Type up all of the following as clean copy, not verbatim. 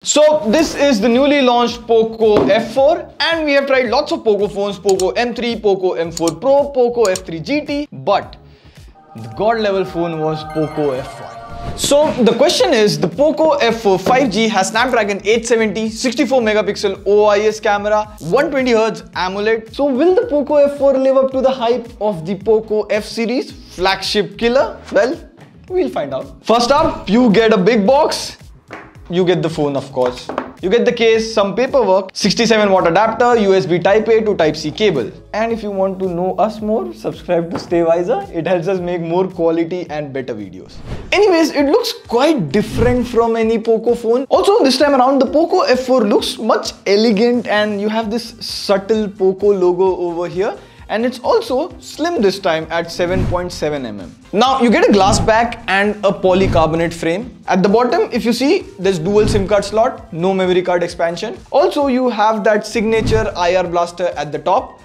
So this is the newly launched Poco F4 and we have tried lots of Poco phones, Poco M3, Poco M4 Pro, Poco F3 GT, but the god level phone was Poco F1. So the question is, the Poco F4 5G has Snapdragon 870, 64 megapixel OIS camera, 120Hz AMOLED. So will the Poco F4 live up to the hype of the Poco F series flagship killer? Well, we'll find out. First up, you get a big box. You get the phone, of course. You get the case, some paperwork, 67-watt adapter, USB Type A to Type C cable. And if you want to know us more, subscribe to TechWiser. It helps us make more quality and better videos. Anyways, it looks quite different from any Poco phone. Also, this time around, the Poco F4 looks much elegant and you have this subtle Poco logo over here. And it's also slim this time at 7.7mm. Now you get a glass back and a polycarbonate frame. At the bottom, if you see, there's dual SIM card slot, no memory card expansion. Also, you have that signature IR blaster at the top.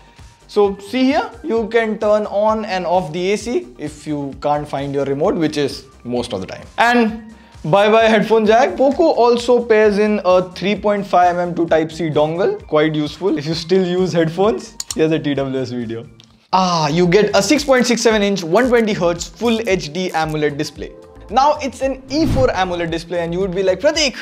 So see here, you can turn on and off the AC if you can't find your remote, which is most of the time. And bye-bye headphone jack. Poco also pairs in a 3.5mm to Type-C dongle, quite useful if you still use headphones. Here's a TWS video. You get a 6.67-inch 120Hz Full HD AMOLED display. Now it's an E4 AMOLED display and you would be like, Pratik,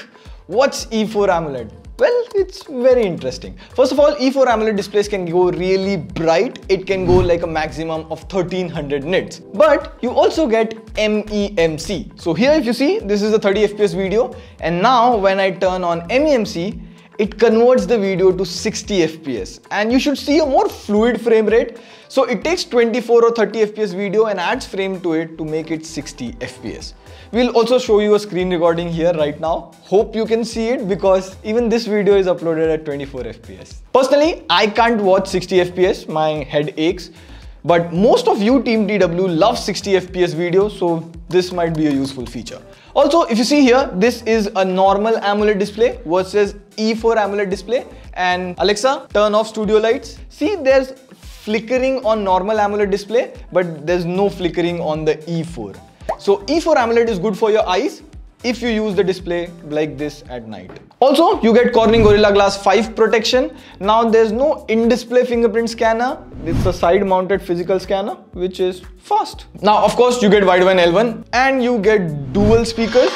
what's E4 AMOLED? Well, it's very interesting. First of all, E4 AMOLED displays can go really bright. It can go like a maximum of 1300 nits. But you also get MEMC. So here if you see, this is a 30 FPS video. And now when I turn on MEMC, it converts the video to 60 FPS. And you should see a more fluid frame rate. So it takes 24 or 30 FPS video and adds frame to it to make it 60 FPS. We'll also show you a screen recording here right now. Hope you can see it because even this video is uploaded at 24 FPS. Personally, I can't watch 60 FPS, my head aches. But most of you Team TW love 60 FPS videos, so this might be a useful feature. Also, if you see here, this is a normal AMOLED display versus E4 AMOLED display. And Alexa, turn off studio lights. See, there's flickering on normal AMOLED display, but there's no flickering on the E4. So E4 AMOLED is good for your eyes if you use the display like this at night. Also, you get Corning Gorilla Glass 5 protection. Now there's no in-display fingerprint scanner. It's a side-mounted physical scanner, which is fast. Now, of course, you get Widevine L1 and you get dual speakers.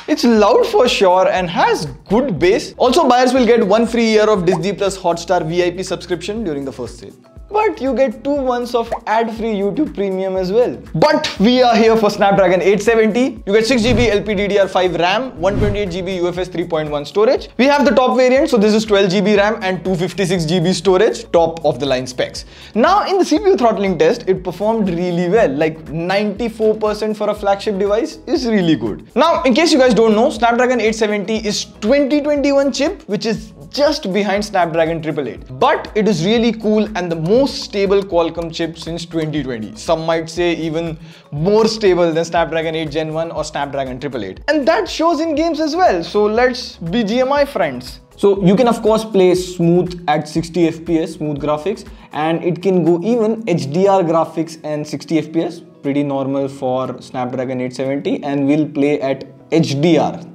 It's loud for sure and has good bass. Also, buyers will get 1 free year of Disney Plus Hotstar VIP subscription during the first sale. But you get 2 months of ad-free YouTube Premium as well. But we are here for Snapdragon 870. You get 6GB LPDDR5 RAM, 128GB UFS 3.1 storage. We have the top variant, so this is 12GB RAM and 256GB storage, top of the line specs. Now in the CPU throttling test, it performed really well, like 94% for a flagship device is really good. Now, in case you guys don't know, Snapdragon 870 is 2021 chip, which is just behind Snapdragon 888. But it is really cool and the most stable Qualcomm chip since 2020. Some might say even more stable than Snapdragon 8 Gen 1 or Snapdragon 888. And that shows in games as well. So let's BGMI friends. So you can of course play smooth at 60 FPS, smooth graphics, and it can go even HDR graphics and 60 FPS, pretty normal for Snapdragon 870, and will play at HDR.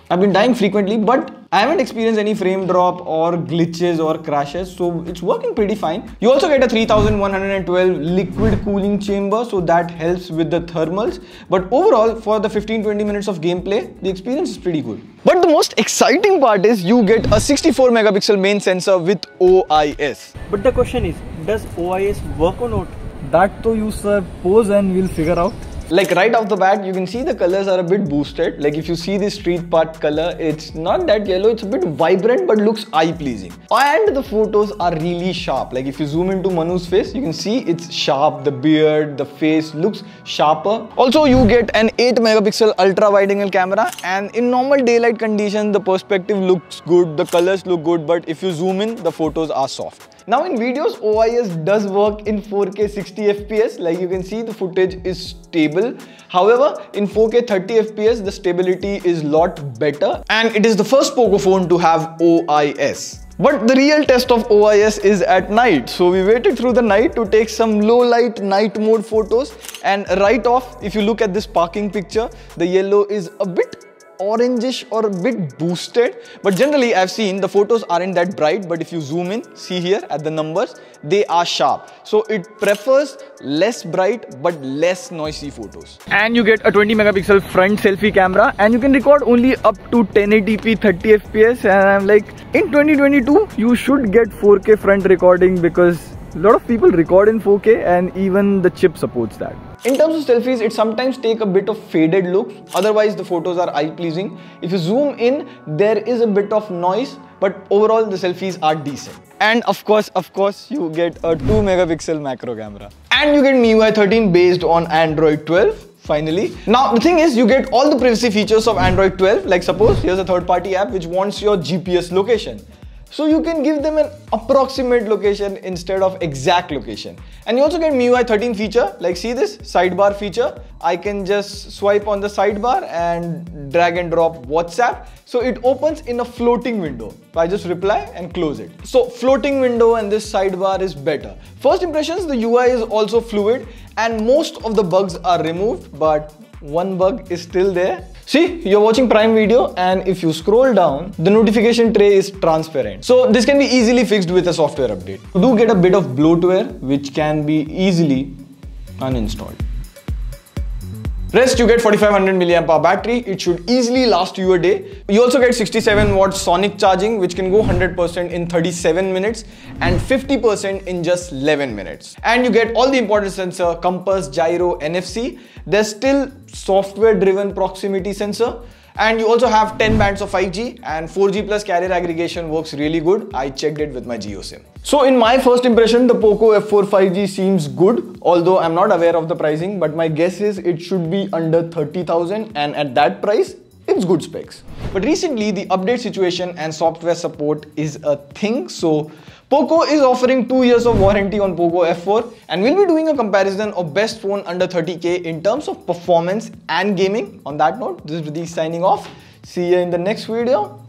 I've been dying frequently, but I haven't experienced any frame drop or glitches or crashes, so it's working pretty fine. You also get a 3112 liquid cooling chamber, so that helps with the thermals. But overall, for the 15-20 minutes of gameplay, the experience is pretty good. But the most exciting part is you get a 64 megapixel main sensor with OIS. But the question is, does OIS work or not? That to you sir, pose and we'll figure out. Like right off the bat, you can see the colors are a bit boosted. Like if you see the street part color, it's not that yellow, it's a bit vibrant but looks eye-pleasing. And the photos are really sharp. Like if you zoom into Manu's face, you can see it's sharp, the beard, the face looks sharper. Also, you get an 8 megapixel ultra wide angle camera, and in normal daylight conditions, the perspective looks good, the colors look good, but if you zoom in, the photos are soft. Now in videos, OIS does work in 4K 60 FPS. Like you can see, the footage is stable. However, in 4K 30 FPS, the stability is a lot better. And it is the first Poco phone to have OIS. But the real test of OIS is at night. So we waited through the night to take some low light night mode photos. And right off, if you look at this parking picture, the yellow is a bit orangish or a bit boosted, but generally I've seen the photos aren't that bright, but if you zoom in, see here at the numbers, they are sharp. So it prefers less bright but less noisy photos. And you get a 20 megapixel front selfie camera, and you can record only up to 1080p 30 fps. And I'm like, in 2022 you should get 4K front recording, because a lot of people record in 4K and even the chip supports that. In terms of selfies, it sometimes take a bit of faded look. Otherwise, the photos are eye-pleasing. If you zoom in, there is a bit of noise, but overall the selfies are decent. And of course, you get a 2 megapixel macro camera. And you get MIUI 13 based on Android 12. Finally. Now the thing is, you get all the privacy features of Android 12. Like suppose here's a third-party app which wants your GPS location. So you can give them an approximate location instead of exact location. And you also get MIUI 13 feature, like see this sidebar feature. I can just swipe on the sidebar and drag and drop WhatsApp. So it opens in a floating window. So I just reply and close it. So floating window and this sidebar is better. First impressions, the UI is also fluid and most of the bugs are removed, but one bug is still there. See, you're watching Prime Video, and if you scroll down, the notification tray is transparent. So this can be easily fixed with a software update. You do get a bit of bloatware, which can be easily uninstalled. Rest, you get 4500 mAh battery. It should easily last you a day. You also get 67 watts sonic charging, which can go 100% in 37 minutes and 50% in just 11 minutes. And you get all the important sensor, compass, gyro, NFC. There's still software-driven proximity sensor. And you also have 10 bands of 5G, and 4G plus carrier aggregation works really good. I checked it with my JioSIM. So in my first impression, the Poco F4 5G seems good, although I'm not aware of the pricing, but my guess is it should be under 30,000, and at that price, it's good specs. But recently, the update situation and software support is a thing. So Poco is offering 2 years of warranty on Poco F4, and we'll be doing a comparison of best phone under 30K in terms of performance and gaming. On that note, this is Riddhi signing off. See you in the next video.